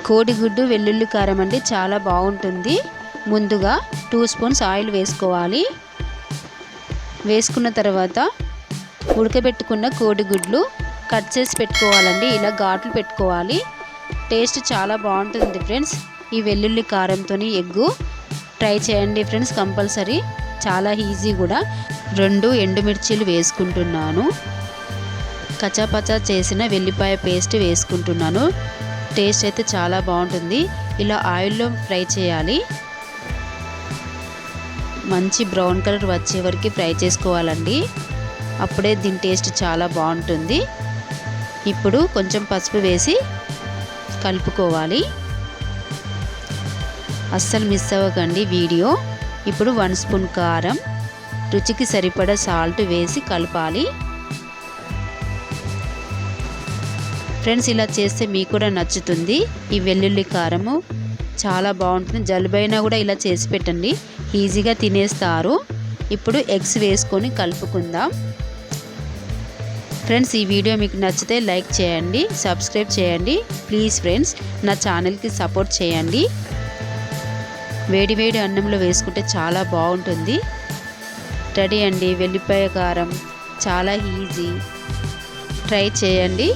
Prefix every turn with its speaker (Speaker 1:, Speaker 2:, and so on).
Speaker 1: కోడిగుడ్డు వెల్లుల్లి కారం అండి, చాలా బాగుంటుంది. ముందుగా 2 స్పూన్స్ ఆయిల్ వేసుకోవాలి. వేసుకున్న తర్వాత ఉడకబెట్టుకున్న కోడిగుడ్లు కట్ చేసి పెట్టుకోవాలండి. ఇలా ఘాట్లు పెట్టుకోవాలి. టేస్ట్ చాలా బాగుంటుంది ఫ్రెండ్స్. ఈ వెల్లుల్లి కారంతో ఎగ్గు ట్రై చేయండి ఫ్రెండ్స్ కంపల్సరీ. చాలా ఈజీ కూడా. 2 ఎండుమిర్చీలు వేసుకుంటున్నాను. కచాపచా చేసిన వెల్లిపాయ పేస్ట్ వేసుకుంటున్నాను. టేస్ట్ అయితే చాలా బాగుంటుంది. ఇలా ఆయిల్లో ఫ్రై చేయాలి. మంచి బ్రౌన్ కలర్ వచ్చే వరకు ఫ్రై చేసుకోవాలండి. అప్పుడే దీని టేస్ట్ చాలా బాగుంటుంది. ఇప్పుడు కొంచెం పసుపు వేసి కలుపుకోవాలి. అస్సలు మిస్ అవ్వకండి వీడియో. ఇప్పుడు 1 స్పూన్ కారం, రుచికి సరిపడా సాల్ట్ వేసి కలపాలి. ఫ్రెండ్స్ ఇలా చేస్తే మీకు కూడా నచ్చుతుంది. ఈ వెల్లుల్లి కారము చాలా బాగుంటుంది. జలుబైనా కూడా ఇలా చేసి పెట్టండి, ఈజీగా తినేస్తారు. ఇప్పుడు ఎగ్స్ వేసుకొని కలుపుకుందాం. ఫ్రెండ్స్ ఈ వీడియో మీకు నచ్చితే లైక్ చేయండి, సబ్స్క్రైబ్ చేయండి ప్లీజ్ ఫ్రెండ్స్. నా ఛానల్కి సపోర్ట్ చేయండి. వేడి వేడి అన్నంలో వేసుకుంటే చాలా బాగుంటుంది. రెడీ అండి వెల్లిపాయ కారం, చాలా ఈజీ. ట్రై చేయండి.